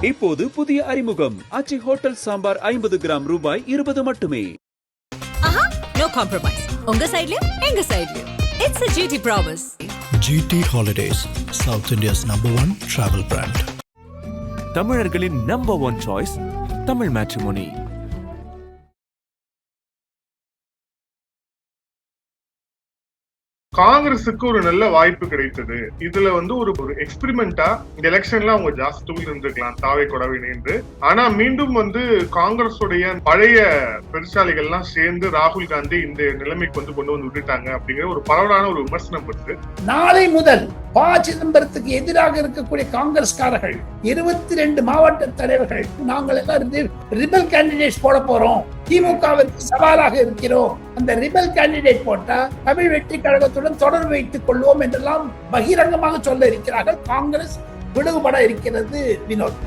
இப்போது புதிய அறிமுகம் ஆச்சி ஹோட்டல் சாம்பார் 50 கிராம் ரூபாய் 20 மட்டுமே. No compromise. உங்க சைடுலயும் எங்க சைடுலயும். It's a GT promise. GT Holidays, South India's #1 travel brand. தமிழர்களின் #1 choice, தமிழ் மேட்ரிமோனி. காங்கிரஸுக்கு ஒரு நல்ல வாய்ப்பு கிடைத்தது. இதுல ஒரு எக்ஸ்பெரிமெண்டா இந்த எலெக்ஷன்ல அவங்க ஜாஸ்தி தூக்கி இருந்திருக்கலாம் தாவே கொடவை நின்று. ஆனா மீண்டும் காங்கிரஸுடைய பழைய பெருசாலிகள் எல்லாம் சேர்ந்து ராகுல் காந்தி இந்த நிலைமைக்கு கொண்டு வந்து விட்டுட்டாங்க அப்படிங்கிற ஒரு பரவலான ஒரு விமர்சனம் இருக்கு. நாளை முதல் ப. சிதம்பரத்துக்கு எதிராக இருக்கக்கூடிய காங்கிரஸ்காரர்கள் 22 மாவட்ட தலைவர்கள் நாங்கள் எல்லாம் ரிபல் கேண்டிடேட்ஸ் போட போறோம், திமுகவிற்கு சவாலாக இருக்கிறோம், அந்த ரிபல் கேண்டிடேட் போட்டா தமிழ் வெற்றி கழகத்துடன் தொடர்பு வைத்துக் கொள்வோம் என்றெல்லாம் பகிரங்கமாக சொல்ல இருக்கிறார்கள். காங்கிரஸ் விடுபட இருக்கிறது. வினோத்,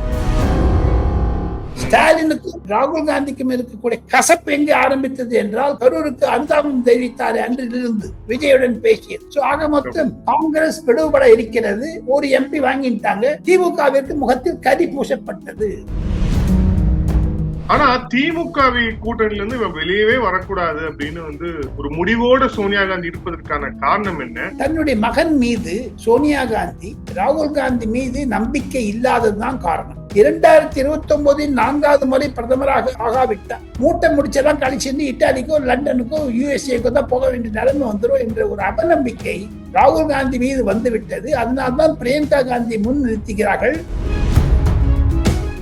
ஸ்டாலினுக்கும் ராகுல் காந்திக்கும் இருக்கக்கூடிய கசப்பு எங்கே ஆரம்பித்தது என்றால் கரூருக்கு அனுதாபம் தெரிவித்தார் அன்றிலிருந்து விஜயுடன் பேசியது. ஆக மொத்தம் காங்கிரஸ் விடுபட இருக்கிறது. ஒரு MP வாங்கிட்டாங்க. திமுகவிற்கு முகத்தில் கரி பூசப்பட்டது. ஆனா திமுக கூட்டணியில இருந்து வெளியவே வரக்கூடாது அப்படின்னு ஒரு முடிவோட சோனியா காந்தி இருப்பதற்கான காரணம் என்ன? தன்னுடைய மகன் மீது சோனியா காந்தி ராகுல் காந்தி மீது நம்பிக்கை இல்லாததுதான் காரணம். 2029 4வது முறை பிரதமராக ஆகாவிட்டார். மூட்டை முடிச்செல்லாம் கழிச்சு இட்டாலிக்கோ லண்டனுக்கோ USA தான் போக வேண்டிய நிலைமை வந்துடும் என்ற ஒரு அவநம்பிக்கை ராகுல் காந்தி மீது வந்துவிட்டது. அதனால்தான் பிரியங்கா காந்தி முன் நிறுத்துகிறார்கள்.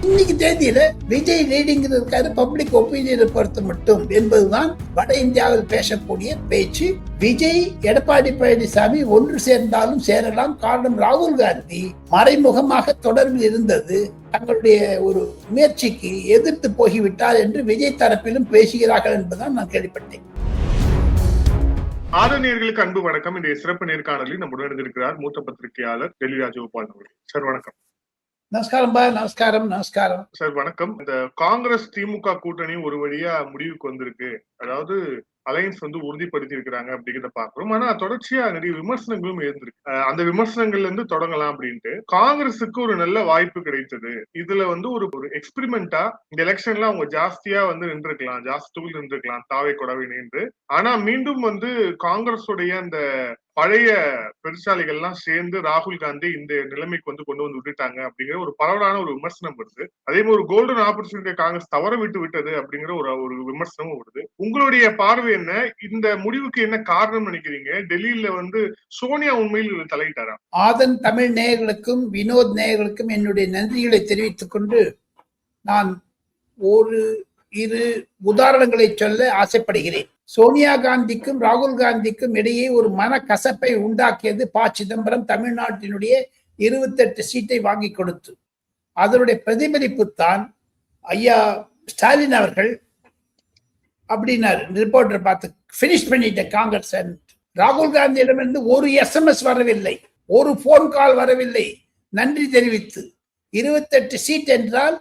இன்னைக்கு தேதியில விஜய் லீடிங் இருக்காரு பப்ளிக் ஒப்பீனியனை பொறுத்து மட்டும் என்பதுதான் வட இந்தியாவில் பேசக்கூடிய பேச்சு. விஜய் எடப்பாடி பழனிசாமி ஒன்று சேர்ந்தாலும் சேரலாம். காரணம் ராகுல் காந்தி மறைமுகமாக தொடர்பில் இருந்தது தங்களுடைய ஒரு முயற்சிக்கு எதிர்த்து போகிவிட்டார் என்று விஜய் தரப்பிலும் பேசுகிறார்கள் என்பதுதான் நான் கேள்விப்பட்டேன். ஆதரணியர்களுக்கு அன்பு வணக்கம். இன்றைய சிறப்பு நேர்காணலில் நம்முடன் இருந்திருக்கிறார் மூத்த பத்திரிகையாளர் டெல்லி ராஜகோபால் அவர்கள். சார் வணக்கம். நமஸ்காரம் பா. நமஸ்காரம். நமஸ்காரம் சார் வணக்கம். இந்த காங்கிரஸ் திமுக கூட்டணி ஒரு வழியா முடிவுக்கு வந்திருக்கு. அதாவது அலையன்ஸ் உறுதிப்படுத்தி இருக்கிறாங்க அப்படிங்கிறத பாக்குறோம். ஆனா தொடர்ச்சியா நிறைய விமர்சனங்களும் இருந்திருக்கு. அந்த விமர்சனங்கள்ல இருந்து தொடங்கலாம் அப்படின்ட்டு காங்கிரஸுக்கு ஒரு நல்ல வாய்ப்பு கிடைத்தது. இதுல ஒரு எக்ஸ்பெரிமெண்டா இந்த எலெக்ஷன்ல அவங்க ஜாஸ்தியா நின்றுக்கலாம், ஜாஸ்தி தூக்கி நின்றுக்கலாம் தாவே கொடவை நின்று. ஆனா மீண்டும் காங்கிரஸுடைய அந்த பழைய பெருசாலிகள் எல்லாம் சேர்ந்து ராகுல் காந்தி இந்த நிலைமைக்கு கொண்டு வந்து விட்டுட்டாங்க அப்படிங்கிற ஒரு பரவலான ஒரு விமர்சனம் வருது. அதே மாதிரி ஒரு கோல்டன் ஆப்பர்ச்சுனிட்டி காங்கிரஸ் தவற விட்டது அப்படிங்கிற ஒரு விமர்சனமும் வருது. உங்களுடைய பார்வை என்ன? இந்த முடிவுக்கு என்ன காரணம் நினைக்கிறீங்க? டெல்லியில சோனியா உண்மையில் தலையிட்டாரா? ஆதன் தமிழ் நேயர்களுக்கும் வினோத் நேயர்களுக்கும் என்னுடைய நன்றிகளை தெரிவித்துக் கொண்டு நான் இரு உதாரணங்களை சொல்ல ஆசைப்படுகிறேன். சோனியா காந்திக்கும் ராகுல் காந்திக்கும் இடையே ஒரு மனக்கசப்பை உண்டாக்கியது ப. சிதம்பரம் தமிழ்நாட்டினுடைய 28 சீட்டை வாங்கி கொடுத்து. அதனுடைய பிரதிபலிப்பு தான் ஐயா ஸ்டாலின் அவர்கள் அப்படின்னாரு ரிப்போர்ட்டர் பார்த்து, பினிஷ் பண்ணிட்ட காங்கிரஸ். ராகுல் காந்தியிடமிருந்து ஒரு SMS வரவில்லை, ஒரு போன் கால் வரவில்லை. நன்றி தெரிவித்து 28 சீட் என்றால்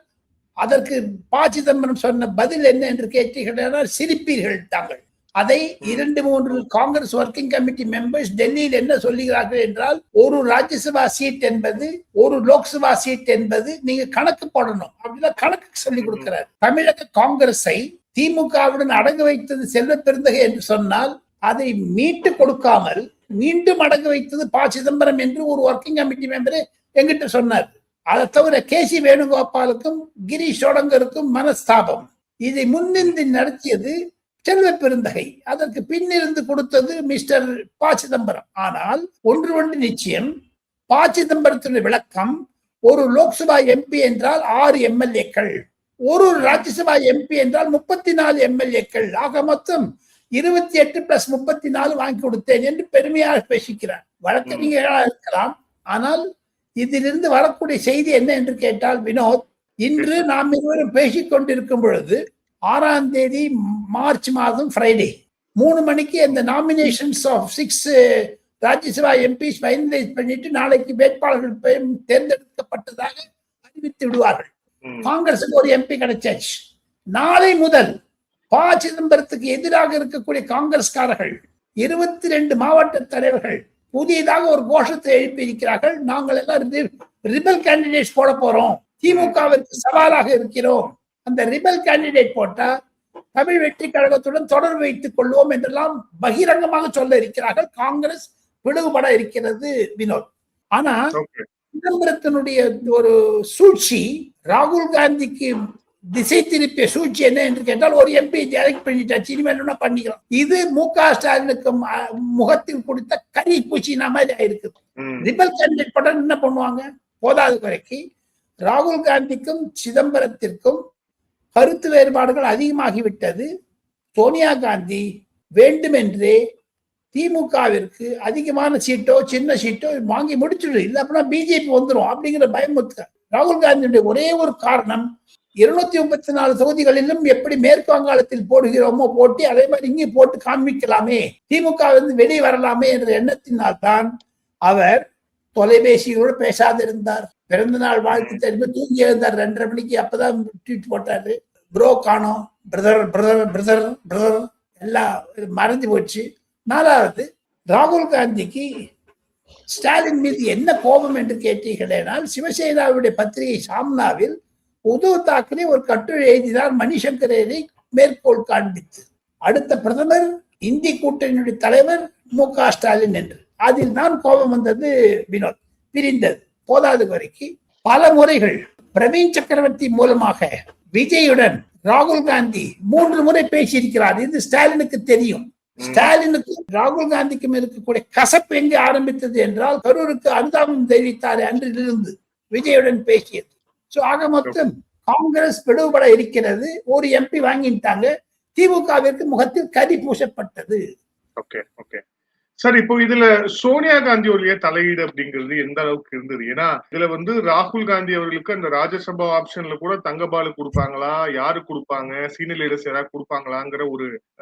அதற்கு ப. சிதம்பரம் சொன்ன பதில் என்ன என்று கேட்டீர்கள், சிரிப்பீர்கள் தாங்கள். அதை 2-3 காங்கிரஸ் ஒர்க்கிங் கமிட்டி மெம்பர்ஸ் டெல்லியில் என்ன சொல்லுகிறார்கள் என்றால், ஒரு ராஜ்யசபா சீட் என்பது ஒரு லோக்சபா சீட் என்பது நீங்க கணக்கு போடணும் அப்படின்னா கணக்கு சொல்லி கொடுக்கிறார். தமிழக காங்கிரஸை திமுகவுடன் அடங்கு வைத்தது செல்வ பெருந்தகை என்று சொன்னால் அதை மீட்டு கொடுக்காமல் மீண்டும் அடங்கு வைத்தது ப. சிதம்பரம் என்று ஒரு ஒர்க்கிங் கமிட்டி மெம்பரே எங்கிட்ட சொன்னார். அதை தவிர KC வேணுகோபாலுக்கும் கிரீஷ் சோடங்கருக்கும் மனஸ்தாபம். இதை முன்னின்று நடத்தியது செல்வ பெருந்தகை, அதற்கு பின்னிருந்து கொடுத்தது மிஸ்டர் ப. சிதம்பரம். ஆனால் ஒன்று நிச்சயம், ப. சிதம்பரத்தினுடைய விளக்கம், ஒரு லோக்சபா MP என்றால் 6 MLAக்கள், ஒரு ராஜ்யசபா MP என்றால் 34 MLAக்கள், ஆக மொத்தம் 28 + 34 வாங்கி கொடுத்தேன் என்று பெருமையாக பேசிக்கிறார். வழக்கறிஞர்களாக இருக்கலாம். ஆனால் இதிலிருந்து வரக்கூடிய செய்தி என்ன என்று கேட்டால், வினோத், இன்று நாம் இருவரும் பேசிக் கொண்டிருக்கும் பொழுது 6ஆம் தேதி மார்ச் மாதம் ஃப்ரைடே 3 மணிக்கு அந்த nominations of 6 Rajya Sabha MPs finalise பண்ணிட்டு நாளைக்கு வேட்பாளர்கள் தேர்ந்தெடுக்கப்பட்டதாக அறிவித்து விடுவார்கள். காங்கிரஸுக்கு ஒரு MP கிடைச்சாச்சு. நாளை முதல் ப. சிதம்பரத்துக்கு எதிராக இருக்கக்கூடிய காங்கிரஸ்காரர்கள் 22 மாவட்ட தலைவர்கள் புதியதாக ஒரு கோஷத்தை எழுப்பி இருக்கிறார்கள். நாங்கள் எல்லாம் ரிபல் கேண்டிடேட்ஸ் போட போறோம், திமுகவிற்கு சவாலாக இருக்கிறோம். அந்த ரிபல் கேண்டிடேட் போட்டா தமிழ் வெற்றி கழகத்துடன் தொடர்பு வைத்துக் கொள்வோம் என்றெல்லாம் பகிரங்கமாக சொல்ல இருக்கிறார்கள். காங்கிரஸ் பிளவுபட இருக்கிறது வினோத். ஆனா சிதம்பரத்தினுடைய ஒரு சூழ்ச்சி, ராகுல் காந்திக்கு திசை திருப்பிய சூழ்ச்சி என்ன என்று கேட்டால், ஒரு எம்பி எலெக்ட் பண்ணிட்டாச்சு, இனிமேல் பண்ணிக்கலாம். இது மு.க. ஸ்டாலினுக்கு முகத்தில் கொடுத்த கறி பூச்சினா மாதிரி ஆயிருக்குது. ரிபல் கேண்டிடேட் படம் என்ன பண்ணுவாங்க? போதாது குறைக்கு ராகுல் காந்திக்கும் சிதம்பரத்திற்கும் கருத்து வேறுபாடுகள் அதிகமாகிவிட்டது. சோனியா காந்தி வேண்டுமென்றே திமுகவிற்கு அதிகமான சீட்டோ சின்ன சீட்டோ வாங்கி முடிச்சுடு, இல்ல அப்படின்னா பிஜேபி வந்துடும் அப்படிங்கிற பயமுறுத்த ராகுல் காந்தியுடைய ஒரே ஒரு காரணம், 234 தொகுதிகளிலும் எப்படி மேற்கு வங்காளத்தில் போடுகிறோமோ போட்டி அதே மாதிரி இங்கே போட்டு காண்பிக்கலாமே, திமுக வெளியே வரலாமே என்ற எண்ணத்தினால் தான் அவர் தொலைபேசியோடு பேசாதிருந்தார். பிறந்த நாள் வாழ்த்து தெரிஞ்சு தூங்கி எழுந்தார் 2:30 மணிக்கு. அப்பதான் ட்வீட் போட்டாரு, ப்ரோ காணோம், பிரதர் பிரதர் பிரதர் பிரதர் எல்லாம் மறைஞ்சு போச்சு. 4வது, ராகுல் காந்திக்கு ஸ்டாலின் மீது என்ன கோபம் என்று கேட்டீர்களேனால், சிவசேனாவுடைய பத்திரிகை சாம்னாவில் உத்தவ் தாக்கரே ஒரு கட்டுரை எழுதினார் மணிசங்கரை மேற்கோள் காண்பித்து, அடுத்த பிரதமர் இந்தி கூட்டணியுடைய தலைவர் மு.க. ஸ்டாலின் என்று. அதில் தான் கோபம் வந்தது வினோத். பிரிந்தது. போதாது வரைக்கு பல முறைகள் பிரவீன் சக்கரவர்த்தி மூலமாக விஜயுடன் ராகுல் காந்தி 3 முறை பேசியிருக்கிறார். இது ஸ்டாலினுக்கு தெரியும். ஸ்டாலினுக்கும் ராகுல் காந்திக்கும் இருக்கக்கூடிய கசப்பு எங்கே ஆரம்பித்தது என்றால், கரூருக்கு அனுதாபம் தெரிவித்தார் அன்றிலிருந்து விஜயுடன் பேசியது. சோ ஆக மொத்தம் காங்கிரஸ் பிளவுபட இருக்கிறது. ஒரு எம்பி வாங்கிட்டாங்க. திமுகவிற்கு முகத்தில் கரி பூசப்பட்டது. சார், இப்போ இதுல சோனியா காந்தியோடைய தலையீடு அப்படிங்கிறது எந்த அளவுக்கு இருந்தது? ஏன்னா இதுல ராகுல் காந்தி அவர்களுக்கு அந்த ராஜ்யசபா ஆப்ஷன்ல கூட தங்கபாலு கொடுப்பாங்களா, யாரு கொடுப்பாங்க, சீனியர் லீடர்ஸ் யாராவது கொடுப்பாங்களாங்கிற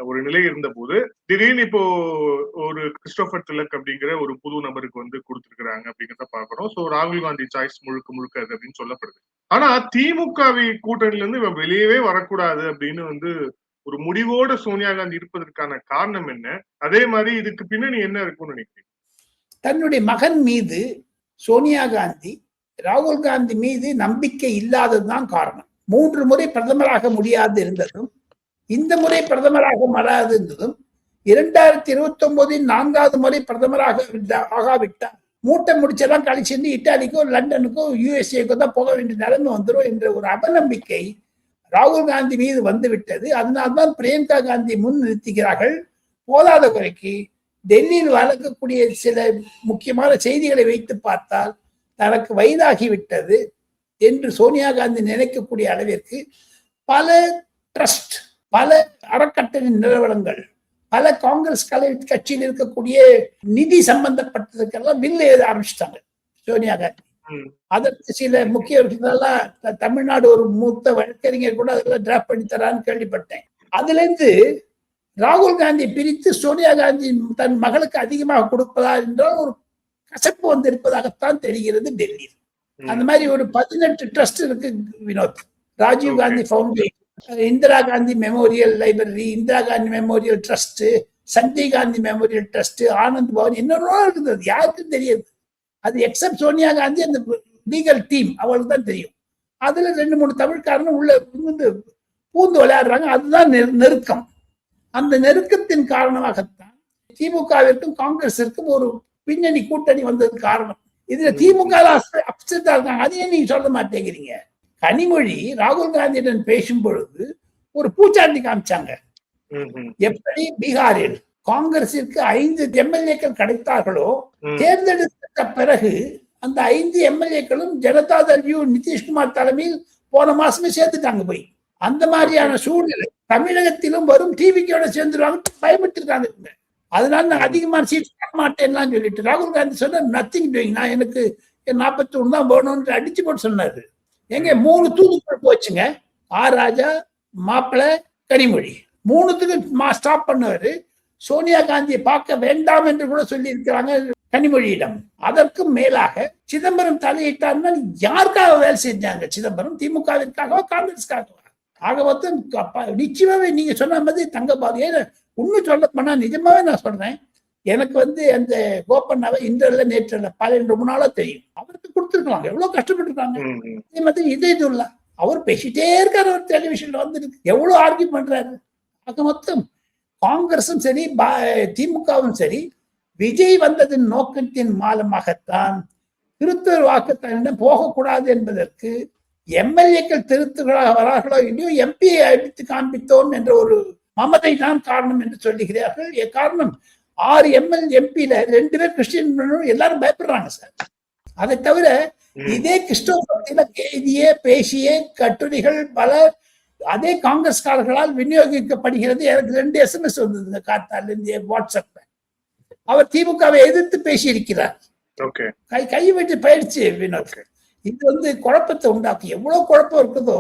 ஒரு நிலை இருந்த போது, திடீர்னு இப்போ ஒரு கிறிஸ்டோபர் திலக் அப்படிங்கிற ஒரு புது நபருக்கு கொடுத்திருக்கிறாங்க அப்படிங்கிறத பாக்குறோம். சோ ராகுல் காந்தி சாய்ஸ் முழுக்க முழுக்க அது அப்படின்னு சொல்லப்படுது. ஆனா திமுக கூட்டணியில இருந்து இவன் வெளியவே வரக்கூடாது அப்படின்னு ஒரு முடிவோட சோனியா காந்தி இருப்பதற்கான காரணம் என்ன? அதே மாதிரி இதுக்கு பின்னணி என்ன இருக்கும்னு நினைக்கிறீங்க? தன்னுடைய மகன் மீது சோனியா காந்தி ராகுல் காந்தி மீது நம்பிக்கை இல்லாததுதான் காரணம். 3 முறை பிரதமராக முடியாது இருந்ததும், இந்த முறை பிரதமராக வராது இருந்ததும், 2029 4வது முறை பிரதமராக ஆகாவிட்டார் மூட்டை முடிச்செல்லாம் கழிச்சு இட்டாலிக்கோ லண்டனுக்கோ யுஎஸ்ஏக்கோ தான் போக வேண்டிய நிலைமை வந்துடும் என்ற ஒரு அவநம்பிக்கை ராகுல் காந்தி மீது வந்துவிட்டது. அதனால்தான் பிரியங்கா காந்தி முன் நிறுத்துகிறார்கள். போதாத குறைக்கு டெல்லியில் வளர்க்கக்கூடிய சில முக்கியமான செய்திகளை வைத்து பார்த்தால், தனக்கு வயதாகிவிட்டது என்று சோனியா காந்தி நினைக்கக்கூடிய அளவிற்கு பல ட்ரஸ்ட், பல அறக்கட்டளை நிறுவனங்கள், பல காங்கிரஸ் கட்சியில் இருக்கக்கூடிய நிதி சம்பந்தப்பட்டதுக்கெல்லாம் பில் எழுத ஆரம்பிச்சிட்டாங்க சோனியா காந்தி. அதற்கு சில முக்கிய விஷயங்கள்லாம் தமிழ்நாடு ஒரு மூத்த வழக்கறிஞர் கூட அதெல்லாம் டிராப்ட் பண்ணி தரான்னு கேள்விப்பட்டேன். அதுல இருந்து ராகுல் காந்தி பிரித்து சோனியா காந்தி தன் மகளுக்கு அதிகமாக கொடுப்பதா என்றால் ஒரு கசப்பு இருப்பதாகத்தான் தெரிகிறது டெல்லியில். அந்த மாதிரி ஒரு 18 ட்ரஸ்ட் இருக்கு Vinod. Rajiv Gandhi foundation, Indira Gandhi memorial library, Indira Gandhi memorial trust, Sanjay Gandhi memorial trust, Anand Bhavan, இன்னொரு இருக்குது. யாருக்கும் தெரியாது. அது எக்ஸப்ட் சோனியா காந்தி அந்த லீகல் டீம் அவளுக்கு தான் தெரியும். அதுல 2-3 தமிழ்காரனும் உள்ள பூந்து விளையாடுறாங்க. அதுதான் நெருக்கம். அந்த நெருக்கத்தின் காரணமாகத்தான் திமுகவிற்கும் காங்கிரஸிற்கும் ஒரு பின்னணி கூட்டணி வந்தது காரணம். இதுல திமுக அப்செட்டா இருக்காங்க. அதையும் நீங்க சொல்ல மாட்டேங்கிறீங்க. கனிமொழி ராகுல் காந்தியுடன் பேசும் பொழுது ஒரு பூச்சாண்டி காமிச்சாங்க. எப்படி பீகாரில் காங்கிரசிற்கு 5 எம்எல்ஏக்கள் கிடைத்தார்களோ, தேர்ந்தெடுத்த பிறகு அந்த 5 எம்எல்ஏக்களும் ஜனதாதள் நிதிஷ்குமார் தலைமையில் போன மாசமே சேர்த்துட்டாங்க போய். அந்த மாதிரியான சூழ்நிலை தமிழகத்திலும் வரும். டிவிக்கோட சேர்ந்துருவாங்க, பயப்பட்டுருக்காங்க. அதனால நான் அதிகமான சீட் தர மாட்டேன்லாம் சொல்லிட்டு ராகுல் காந்தி சொன்ன நத்திங் டூயிங், நான் எனக்கு 41 தான் வேணும்னு அடிச்சு போட்டு சொன்னாரு. எங்க 3 தூதுக்குள் போச்சுங்க. ஆர் ராஜா, மாப்பிள்ளை, கனிமொழி 3த்துக்கு ஸ்டாப் பண்ணுவாரு. சோனியா காந்தியை பார்க்க வேண்டாம் என்று கூட சொல்லி இருக்கிறாங்க கனிமொழியிடம். அதற்கும் மேலாக சிதம்பரம் தலையிட்டார்னா யாருக்காக வேலை செஞ்சாங்க? சிதம்பரம் திமுகவிற்காகவா காங்கிரஸ்க்காகவா? ஆக மொத்தம் நிச்சயமாவே நீங்க சொன்ன மாதிரி தங்கபாலு. உண்மை சொல்ல போனா நிஜமாவே நான் சொல்றேன், எனக்கு அந்த கோப்பண்ணாவை இன்றல்ல நேற்றல்ல பல ரொம்ப நாளா தெரியும். அவருக்கு கொடுத்துருக்காங்க, எவ்வளவு கஷ்டப்பட்டிருக்காங்க. அதே மாதிரி இதயதுல்லா அவர் பேசிட்டே இருக்காரு, ஒரு டெலிவிஷன்ல வந்துருக்கு, எவ்வளவு ஆர்கியூ பண்றாரு. அது மொத்தம் காங்கிரசும் சரி திமுகவும் சரி விஜய் வந்ததின் நோக்கத்தின் மூலமாகத்தான் திருத்தூர் வாக்குத்தான் போகக்கூடாது என்பதற்கு எம்எல்ஏக்கள் திருத்துகிறார்களோ இல்லையோ எம்பியை அடித்து காண்பித்தோம் என்ற ஒரு மமதை தான் காரணம் என்று சொல்லுகிறார்கள். காரணம் 6 எம்பில 2 பேர் கிறிஸ்டியன், எல்லாரும் பயப்படுறாங்க சார். அதை தவிர இதே கிறிஸ்தவ எழுதிய பேசிய கட்டுரைகள் பல அதே காங்கிரஸ்காரர்களால் விநியோகிக்கப்படுகிறது. எனக்கு 2 SMS வந்ததுங்க காத்தால இருந்து வாட்ஸ்அப்ல. அவர் திமுகவை எதிர்த்து பேசியிருக்கிறார். கை விட்டு பயிற்சி வினோத். இது குழப்பத்தை உண்டாக்கி, எவ்வளவு குழப்பம் இருக்குதோ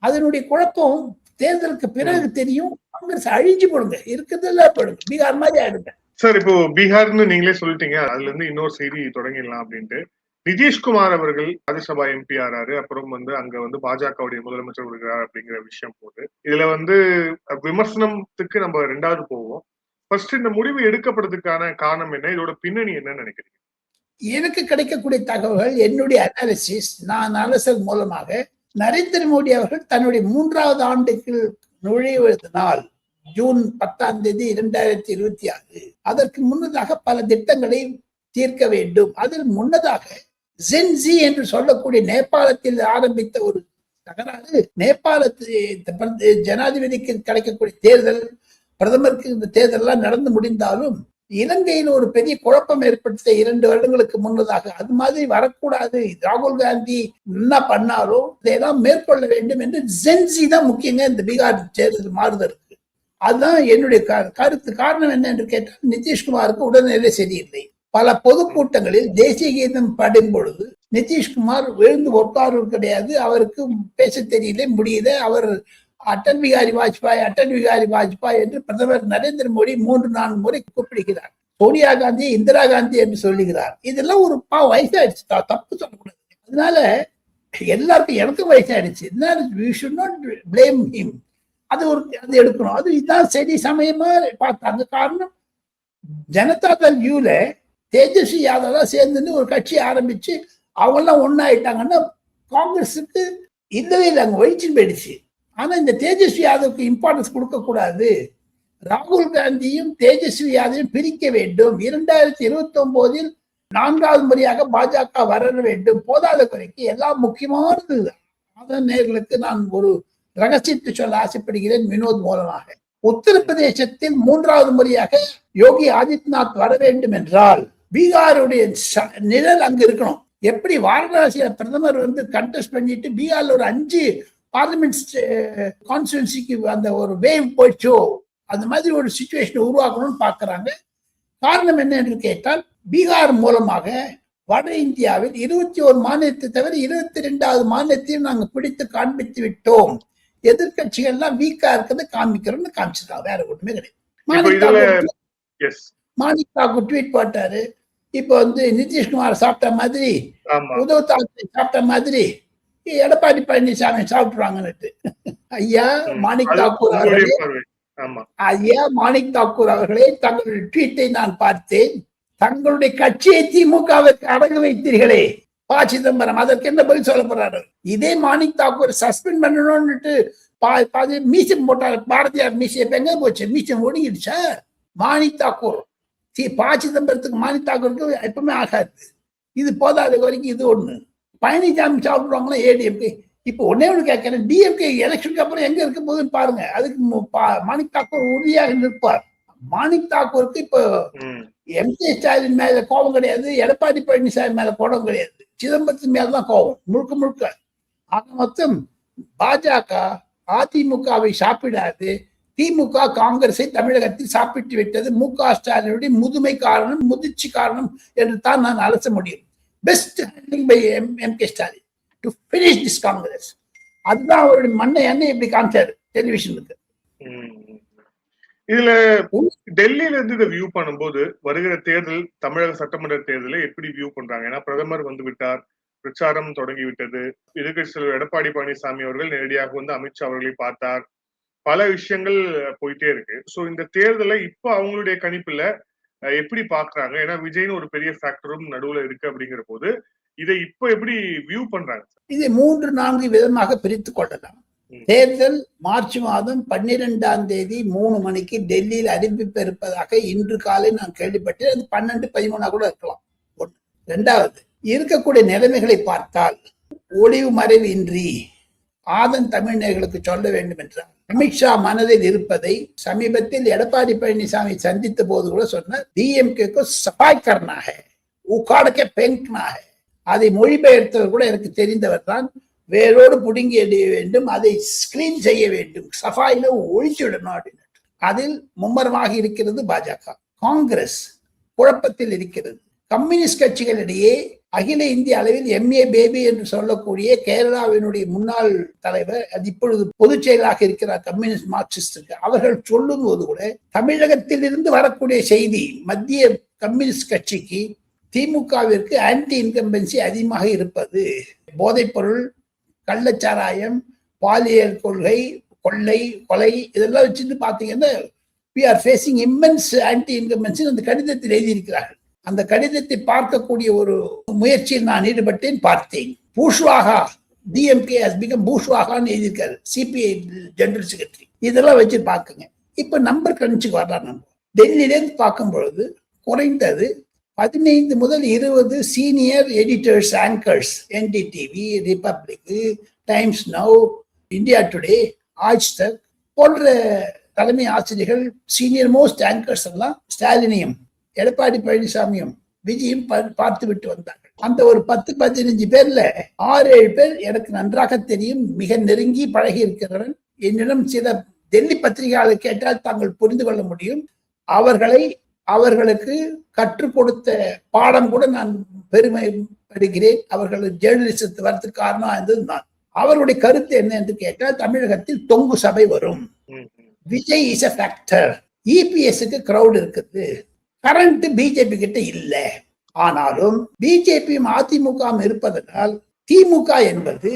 அதனுடைய குழப்பம் தேர்தலுக்கு பிறகு தெரியும். காங்கிரஸ் அழிஞ்சு போடுங்க, இருக்குதுல்ல போடுங்க, பீகார் மாதிரி ஆயிடுங்க சார். இப்போ பீகார்னு நீங்களே சொல்லிட்டீங்க, அதுல இருந்து இன்னொரு செய்தி தொடங்கிடலாம் அப்படின்ட்டு. நிதிஷ்குமார் அவர்கள் ராஜ்யசபா எம்பி ஆறாரு, அப்புறம் அங்க பாஜகவுடைய முதலமைச்சர் வருகிறார் அப்படிங்கிற விஷயம் போது இதுல விமர்சனத்துக்கு நம்ம 2வது போவோம். ஃபர்ஸ்ட் இந்த முடிவு எடுக்கப்படுறதுக்கான காரணம் என்ன, இதோட பின்னணி என்னன்னு நினைக்கிறீங்க? எனக்கு கிடைக்கக்கூடிய தகவல்கள், என்னுடைய அனாலிசிஸ், நான் அரசல் மூலமாக நரேந்திர மோடி அவர்கள் தன்னுடைய 3வது ஆண்டுக்கு நுழைவதனால் ஜூன் 10ஆம் தேதி 2026 அதற்கு முன்னதாக பல திட்டங்களை தீர்க்க வேண்டும். அதில் முன்னதாக ஜென்சி என்று சொல்லக்கூடிய நேபாளத்தில் ஆரம்பித்த ஒரு தகராறு, நேபாளத்தில் ஜனாதிபதிக்கு கிடைக்கக்கூடிய தேர்தல், பிரதமருக்கு இந்த தேர்தல் எல்லாம் நடந்து முடிந்தாலும் இலங்கையில் ஒரு பெரிய குழப்பம் ஏற்படுத்த 2 வருடங்களுக்கு முன்னதாக அது மாதிரி வரக்கூடாது, ராகுல் காந்தி என்ன பண்ணாலும் இதையெல்லாம் மேற்கொள்ள வேண்டும் என்று ஜென்சி தான் முக்கியங்க இந்த பீகார் தேர்தல் மாறுதலுக்கு. அதுதான் என்னுடைய கருத்து. காரணம் என்ன என்று கேட்டால், நிதிஷ்குமாருக்கு உடல்நிலை சரியில்லை. பல பொதுக்கூட்டங்களில் தேசிய கீதம் பாடும் பொழுது நிதிஷ்குமார் எழுந்து உட்கார்வு கிடையாது, அவருக்கு பேச தெரியல, முடியல. அவர் அடல் பிகாரி வாஜ்பாய் என்று பிரதமர் நரேந்திர மோடி 3-4 முறை கூப்பிடுகிறார். சோனியா காந்தி இந்திரா காந்தி என்று சொல்லுகிறார். இதெல்லாம் ஒரு வயசாயிடுச்சு, தப்பு சொல்லக்கூடாது. அதனால எல்லாருக்கும், எனக்கும் வயசாயிடுச்சு. அது எடுக்கணும். அது இதுதான் சரி சமயமா பார்த்தாங்க. காரணம், ஜனதா தள் வியூல தேஜஸ்வி யாதவ் சேர்ந்துன்னு ஒரு கட்சி ஆரம்பிச்சு அவங்கெல்லாம் ஒன்னாயிட்டாங்கன்னா காங்கிரஸுக்கு இல்லவே இல்லை, அங்க வயிற்று போயிடுச்சு. ஆனா இந்த தேஜஸ்வி யாதவுக்கு இம்பார்ட்டன்ஸ் கொடுக்க கூடாது. ராகுல் காந்தியும் தேஜஸ்வி யாதவையும் பிரிக்க வேண்டும். 2029 4வது முறையாக பாஜக வர வேண்டும். போதாத குறைக்கு எல்லாம் முக்கியமானது. அதன் நேர்களுக்கு நான் ஒரு ரகசியத்தை சொல்ல ஆசைப்படுகிறேன் வினோத் மூலமாக. உத்தரப்பிரதேசத்தில் 3வது முறையாக யோகி ஆதித்யநாத் வர வேண்டும் என்றால் பீகாருடைய நிழல் அங்கு இருக்கணும். எப்படி வாரணாசியில பிரதமர் கண்டெஸ்ட் பண்ணிட்டு பீகார்ல ஒரு 5 பார்லிமெண்ட் கான்ஸ்டிடுவன்சிக்கு அந்த ஒரு வேவ் போயிடுச்சோ, அந்த மாதிரி ஒரு சிச்சுவேஷன் உருவாக்கணும்னு பாக்குறாங்க. காரணம் என்ன என்று கேட்டால், பீகார் மூலமாக வட இந்தியாவில் 21 மாநிலத்தை தவிர 22வது மாநிலத்தையும் நாங்கள் பிடித்து காண்பித்து விட்டோம். எதிர்கட்சிகள்லாம் வீக்கா இருக்கிறது காமிக்கிறோம்னு காமிச்சிருக்காங்க, வேற ஒண்ணுமே கிடையாது. மாணிக் தாக்கூர் ட்வீட் போட்டாரு, இப்ப நிதிஷ்குமார் சாப்பிட்ட மாதிரி, உத்தவ் தாக்கரே சாப்பிட்ட மாதிரி எடப்பாடி பழனிசாமி சாப்பிட்டுருவாங்கன்னு. ஐயா மாணிக் தாக்கூர் அவர்களே, தங்களுடைய ட்வீட்டை நான் பார்த்தேன். தங்களுடைய கட்சியை திமுகவுக்கு அடகு வைத்தீர்களே ப. சிதம்பரம், அதற்கு என்ன பதில் சொல்ல போறாரு? இதே மாணிக் தாக்கூர் சஸ்பெண்ட் பண்ணணும்னுட்டு மீசம் போட்டாரு. பாரதியார் மீசம் எங்க போச்சு? மீசம் ஒடுங்கிடுச்சா? மாணிக் தாக்கூர் ப. சிதம்பரத்துக்கு மாணிக் தாக்கூருக்கு எப்பவுமே ஆகாது. இது போதாத வரைக்கும் இது ஒண்ணு. பழனிசாமி சாப்பிடுவாங்களா ஏடிஎம்கே? இப்ப ஒன்னே ஒண்ணு கேட்கிறேன், டிஎம்கே எலெக்ஷனுக்கு அப்புறம் எங்க இருக்க போகுதுன்னு பாருங்க. அதுக்கு மாணிக் தாக்கூர் உறுதியாக நிற்பார். மாணிக் தாக்கூருக்கு இப்போ எம்.கே. ஸ்டாலின் மேல கோபம் கிடையாது, எடப்பாடி பழனிசாமி மேல கோபம் கிடையாது, சிதம்பரத்தின் மேலதான் கோபம் முழுக்க முழுக்க. ஆக மொத்தம் பாஜக அதிமுகவை சாப்பிடாது, திமுக காங்கிரஸை தமிழகத்தில் சாப்பிட்டு விட்டது. மு.க. ஸ்டாலினுடைய முதுமை காரணம், முதிர்ச்சி காரணம் என்று தான் நான் அலச முடியும். Best handling by MK. Stalin to finish this Congress. அதுதான் அவருடைய மண்ணை எண்ணெய் இப்படி காமிச்சாரு டெலிவிஷனுக்கு. இதுல டெல்லியில இருந்து இதை வியூ பண்ணும்போது வருகிற தேர்தல், தமிழக சட்டமன்ற தேர்தலை எப்படி வியூ பண்றாங்க? ஏன்னா பிரதமர் விட்டார், பிரச்சாரம் தொடங்கி விட்டது. எதிர்க்கட்சி தலைவர் எடப்பாடி பழனிசாமி அவர்கள் நேரடியாக அமித்ஷா அவர்களை பார்த்தார். பல விஷயங்கள் போயிட்டே இருக்கு. சோ இந்த தேர்தலை இப்ப அவங்களுடைய கணிப்புல எப்படி பாக்குறாங்க? ஏன்னா விஜய்னு ஒரு பெரிய ஃபேக்டரும் நடுவுல இருக்கு அப்படிங்கிற போது இதை இப்ப எப்படி வியூ பண்றாங்க? இதை 3-4 விதமாக பிரித்து கொள்ளலாம். தேர்தல் மார்ச் மாதம் 12ஆம் தேதி 3 மணிக்கு டெல்லியில் அறிவிப்பு இருப்பதாக இன்று காலை நான் கேள்விப்பட்டேன். அது 12-13 கூட இருக்கலாம். ஒன்று. இரண்டாவது, இருக்கக்கூடிய நிலைமைகளை பார்த்தால் ஒளிவு மறைவு இன்றி ஆதன் தமிழ்நேயர்களுக்கு சொல்ல வேண்டும் என்றால் அமித்ஷா மனதில் இருப்பதை சமீபத்தில் எடப்பாடி பழனிசாமி சந்தித்த போது கூட சொன்னார். டிஎம்கேக்கு சஃபாய் கர்னா ஹை, உக்காடக்கே பெங்க்னா ஹை. அதை மொழிபெயர்த்தவர் கூட எனக்கு தெரிந்தவர் தான். வேரோடு புடுங்கி எறிய வேண்டும், அதை ஸ்கிரீன் செய்ய வேண்டும், சஃபாயில ஒழிச்சுவிடணும் அப்படின்னு. அதில் மும்மரமாக இருக்கிறது பாஜக. காங்கிரஸ் குழப்பத்தில் இருக்கிறது. கம்யூனிஸ்ட் கட்சிகளிடையே அகில இந்திய அளவில் MA பேபி என்று சொல்லக்கூடிய கேரளாவினுடைய முன்னாள் தலைவர், அது இப்பொழுது பொதுச் செயலாக இருக்கிறார் கம்யூனிஸ்ட் மார்க்சிஸ்ட், அவர்கள் சொல்லும் போது கூட தமிழகத்தில் இருந்து வரக்கூடிய செய்தி மத்திய கம்யூனிஸ்ட் கட்சிக்கு திமுகவிற்கு ஆன்டி இன்கம்பன்சி அதிகமாக இருப்பது, போதைப் பொருள், கள்ளச்சாராயம், பாலியல் கொள்கை, கொள்ளை, கொலை, இதெல்லாம் வச்சுட்டு பாத்தீங்கன்னா we are facing immense anti incumbency அந்த கடிதத்தில் எழுதியிருக்கிறார்கள். அந்த கடிதத்தை பார்க்கக்கூடிய ஒரு முயற்சியில் நான் ஈடுபட்டேன், பார்த்தேன். பூஷ்வாகா, டிஎம்கே has become பூஷ்வாகான்னு எழுதியிருக்காரு சிபிஐ ஜெனரல் செக்ரட்டரி. இதெல்லாம் வச்சு பாக்குங்க. இப்ப நம்பர் கணிச்சுக்கு வரலாம். நம்ம டெல்லியிலேருந்து பார்க்கும் பொழுது குறைந்தது 15 முதல் 20 senior editors, anchors, NDTV, Republic, Times Now, India Today, Aaj Tak போன்ற தலைமை ஆசிரியர்கள், சீனியர் மோஸ்ட் ஆங்கர்ஸ் எல்லாம் ஸ்டாலினையும் எடப்பாடி பழனிசாமியும் விஜயும் பார்த்து விட்டு வந்தார்கள். அந்த ஒரு 10-15 பேர்ல 6-7 பேர் எனக்கு நன்றாக தெரியும், மிக நெருங்கி பழகி இருக்கிறவன். என்னிடம் சில டெல்லி பத்திரிகையாளர் கேட்டால் தாங்கள் புரிந்து கொள்ள முடியும். அவர்களுக்கு கற்றுக் கொடுத்த பாடம் கூட நான் பெருமைப்படுகிறேன். அவர்கள் ஜேர்னலிசத்து வரதுக்கு காரணம் இருந்தது நான். அவருடைய கருத்து என்ன என்று கேட்டால், தமிழகத்தில் தொங்கு சபை வரும், விஜய் இஸ் a ஃபேக்டர், இபிஎஸ்க்கு கிரௌட் இருக்குது, கரண்ட் பிஜேபி கிட்ட இல்ல. ஆனாலும் பிஜேபியும் அதிமுகவும் இருப்பதனால் திமுக என்பது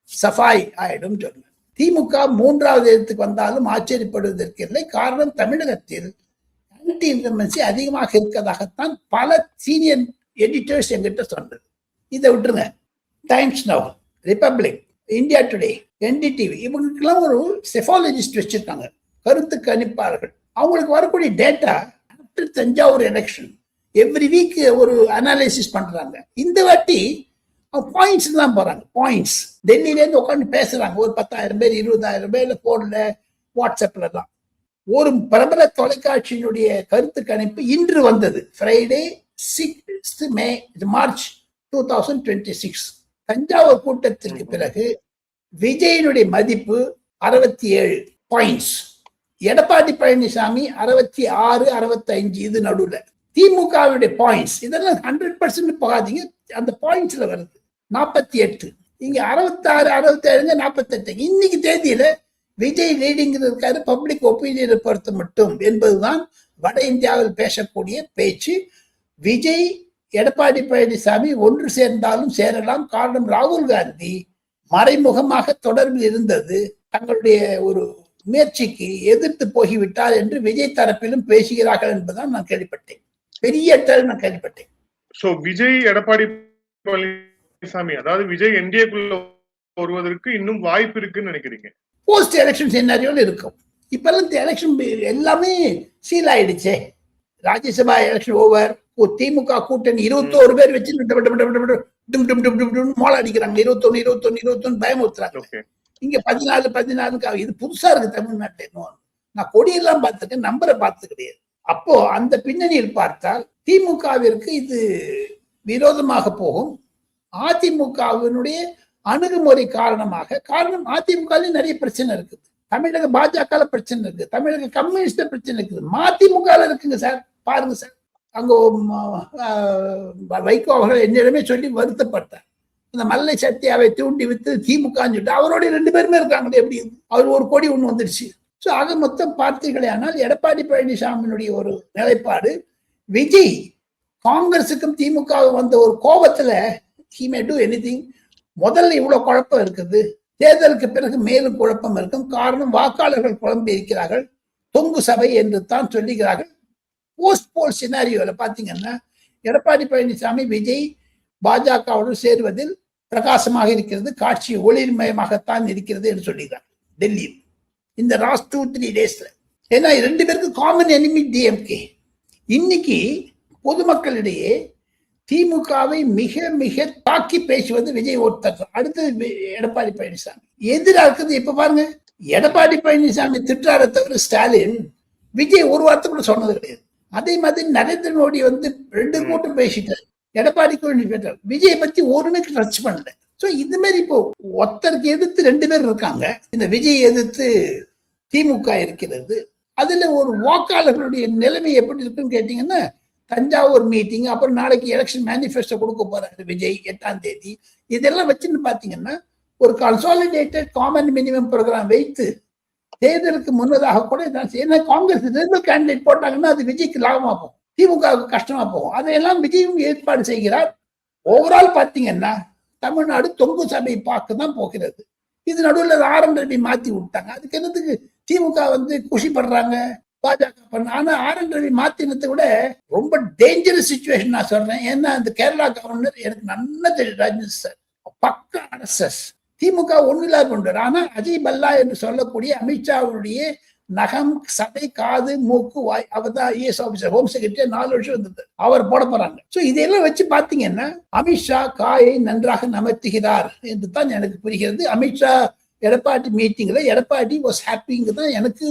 சஃபாய் ஆயிடும் சொன்னார். திமுக 3வது இடத்துக்கு வந்தாலும் ஆச்சரியப்படுவதற்கு இல்லை. காரணம், தமிழகத்தில் ஆன்டி இன்கம்பன்சி அதிகமாக இருக்கிறதாகத்தான் பல சீனியர் எடிட்டர்ஸ் என்கிட்ட சொன்னது. இதை விட்டுருங்க. Times now, republic, India today, NDTV, இவங்களுக்கெல்லாம் ஒரு செஃபாலஜிஸ்ட் வச்சிருக்காங்க, கருத்து கணிப்பார்கள். அவங்களுக்கு வரக்கூடிய data after Thanjavur election every week ஒரு அனாலிசிஸ் பண்றாங்க. இந்த வாட்டி பாயிண்ட்ஸ் தான் போறாங்க. பாயிண்ட்ஸ் டெல்லியிலேருந்து உட்காந்து பேசுறாங்க. ஒரு 10,000 பேர், 20,000 பேர் போன்ல, வாட்ஸ்அப்ல தான். ஒரு பிரபல தொலைக்காட்சியினுடைய கருத்து கணிப்பு இன்று வந்தது, ஃப்ரைடே 6 மே மார்ச் 2026. தஞ்சாவூர் கூட்டத்திற்கு பிறகு விஜயனுடைய மதிப்பு 67 பாயிண்ட்ஸ், எடப்பாடி பழனிசாமி 66, 65, இது நடுவுல. திமுகவுடைய பாயிண்ட்ஸ் இதெல்லாம் 100% போகாதீங்க, அந்த பாயிண்ட்ஸ்ல வருது 48, இங்க 66, 67, 48. இன்னைக்கு தேதியில விஜய் லீடிங் இருக்காரு பப்ளிக் ஒப்பீனியனை பொறுத்து மட்டும் என்பதுதான் வட இந்தியாவில் பேசக்கூடிய பேச்சு. விஜய், எடப்பாடி பழனிசாமி ஒன்று சேர்ந்தாலும் சேரலாம். காரணம், ராகுல் காந்தி மறைமுகமாக தொடர்பில் இருந்தது, தங்களுடைய ஒரு முயற்சிக்கு எதிர்த்து போகிவிட்டார் என்று விஜய் தரப்பிலும் பேசுகிறார்கள் என்பதுதான் நான் கேள்விப்பட்டேன். பெரிய நான் கேள்விப்பட்டேன். சோ விஜய், எடப்பாடி பழனிசாமி, அதாவது விஜய் என்டிஏக்குள்ள வருவதற்கு இன்னும் வாய்ப்பு இருக்குன்னு நினைக்கிறீங்க? போஸ்ட் எலெக்ஷன் சினாரியோல இருக்கும். இப்பெல்லாம் இந்த எலெக்ஷன் எல்லாமே சீல் ஆயிடுச்சே. ராஜ்யசபா எலெக்ஷன் ஓவர், திமுக கூட்டணி 21 பேர் வச்சு மோள அடிக்கிறாங்க. 21 பயமுறுத்துறாங்க. இங்க 14 இது புதுசா இருக்கு தமிழ்நாட்டில். நான் கொடியெல்லாம் பார்த்துருக்கேன், நம்பரை பார்த்து கிடையாது. அப்போ அந்த பின்னணியில் பார்த்தால் திமுகவிற்கு இது விரோதமாக போகும். அதிமுகவினுடைய அணுகுமுறை காரணமாக, காரணம் அதிமுக நிறைய பிரச்சனை இருக்குது, தமிழக பாஜக பிரச்சனை இருக்கு, தமிழக கம்யூனிஸ்ட் பிரச்சனை இருக்குது, மதிமுக இருக்குங்க சார். பாருங்க சார், அங்க வைகோ அவர்கள் என்னிடமே சொல்லி வருத்தப்பட்டார். அந்த மல்லை சத்தியாவை தூண்டி வித்து திமுகன்னு சொல்லிட்டு அவரோட 2 பேருமே இருக்காங்களே, எப்படி அவர் ஒரு கொடி ஒண்ணு வந்துருச்சு. ஸோ ஆக மொத்தம் பார்த்தீர்களே ஆனால் எடப்பாடி பழனிசாமியினுடைய ஒரு நிலைப்பாடு, விஜய் காங்கிரஸுக்கும் திமுக வந்த ஒரு கோபத்துல he may do anything. முதல்ல இவ்வளவு குழப்பம் இருக்குது, தேர்தலுக்கு பிறகு மேலும் குழப்பம் இருக்கும். காரணம், வாக்காளர்கள் குழம்பி இருக்கிறார்கள், தொங்கு சபை என்று தான் சொல்லுகிறார்கள். போஸ்ட் போல் சினாரியோல பாத்தீங்கன்னா எடப்பாடி பழனிசாமி விஜய் பாஜகவுடன் சேருவதில் பிரகாசமாக இருக்கிறது, காட்சி ஒளிர்மயமாகத்தான் இருக்கிறது என்று சொல்லிடுறாங்க டெல்லியில் இந்த லாஸ்ட் 2-3 டேஸ்ல. ஏன்னா 2 பேருக்கு காமன் எனிமி டிஎம்கே. இன்னைக்கு பொதுமக்களிடையே திமுகவை மிக மிக தாக்கி பேசுவது விஜய் ஒருத்தர், அடுத்தது எடப்பாடி பழனிசாமி. எதிராக இருக்குது. இப்ப பாருங்க, எடப்பாடி பழனிசாமி திட்டார தவிர ஸ்டாலின் விஜய் ஒரு வார்த்தை கூட சொன்னது கிடையாது. அதே மாதிரி நரேந்திர மோடி வந்து 2 கூட்டம் பேசிட்டார், எடப்பாடி பேசிட்டார், விஜய் பத்தி ஒருமே டச் பண்ணல. சோ இந்த மாதிரி இப்போ ஒருத்தருக்கு எதிர்த்து 2 பேர் இருக்காங்க. இந்த விஜய் எதிர்த்து திமுக இருக்கிறது. அதுல ஒரு வாக்காளர்களுடைய நிலைமை எப்படி இருக்குன்னு கேட்டீங்கன்னா, தஞ்சாவூர் மீட்டிங், அப்புறம் நாளைக்கு எலெக்ஷன் மேனிஃபெஸ்டோ கொடுக்க போறாரு விஜய் 8ஆம் தேதி. இதெல்லாம் வச்சுன்னு பாத்தீங்கன்னா ஒரு கன்சாலிடேட்டட் காமன் மினிமம் ப்ரோக்ராம் வைத்து தேர்தலுக்கு முன்னதாக கூட ஏன்னா காங்கிரஸ் ரிசர்வ் கேண்டிடேட் போட்டாங்கன்னா அது விஜய்க்கு லாபமா போகும், திமுகவுக்கு கஷ்டமா போகும். அதையெல்லாம் விஜயும் ஏற்பாடு செய்கிறார். ஓவரால் பாத்தீங்கன்னா தமிழ்நாடு தொங்கு சபை பார்க்க தான் போகிறது. இது நடுவில் RN ரெட்டி மாத்தி விட்டாங்க. அதுக்கு என்னத்துக்கு திமுக வந்து குஷிப்படுறாங்க, பாஜக பண்ண. ஆனா RN ரெட்டி மாத்தினத்தை விட ரொம்ப டேஞ்சரஸ் சிச்சுவேஷன் நான் சொல்றேன். ஏன்னா அந்த கேரளா கவர்னர் எனக்கு நல்லா தெரியும், ராஜேந்திர சார் பக்கா RSS. திமுக ஒண்ணுல கொண்டார். ஆனா அஜய் பல்லா என்று சொல்லக்கூடிய அமித்ஷாவுடைய நகம், சதை, காது, மூக்கு, வாய், அவர் தான் IAS ஆபீசர், ஹோம் செக்ரட்டரி 4 வருஷம் இருந்தது, அவர் போட போறாங்க. சோ இதெல்லாம் வச்சு பாத்தீங்கன்னா அமித்ஷா காயை நன்றாக நமர்த்துகிறார் என்று தான் எனக்கு புரிகிறது. அமித்ஷா எடப்பாடி மீட்டிங்ல எடப்பாடி வாஸ் ஹாப்பிங்க தான் எனக்கு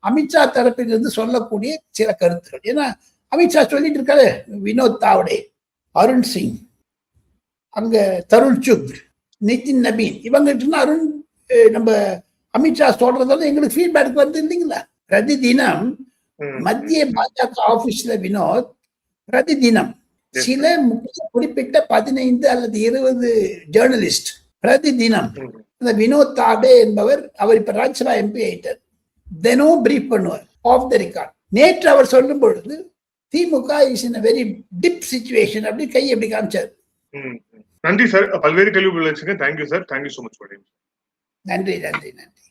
அமித்ஷா தரப்பிலிருந்து சொல்லக்கூடிய சில கருத்துக்கள். ஏன்னா அமித்ஷா சொல்லிட்டு இருக்காரு, வினோத் தாவடே, அருண் சிங், அங்க தருண் சுக், நிதின் நபீன், இவங்கிட்ட அருண் நம்ம அமித்ஷா சொல்றதால எங்களுக்கு ஃபீட்பேக் வந்து இல்லைங்களா. பிரதி தினம் மத்திய பாஜக ஆபீஸ்ல வினோத் பிரதி தினம் சில குறிப்பிட்ட 15 அல்லது 20 ஜேர்னலிஸ்ட் பிரதி தினம் இந்த வினோத் தாபே என்பவர், அவர் இப்ப ராஜ்யசபா MP ஆயிட்டார், தினம் பிரீஃப் பண்ணுவார் ஆஃப் த ரெக்கார்ட். நேற்று அவர் சொல்லும் பொழுது DMK is in a very deep situation அப்படி கை எப்படி காமிச்சார். நன்றி சார், பல்வேறு கேள்விகள் வச்சுங்க. Thank you sir, thank you so much. நன்றி நன்றி நன்றி.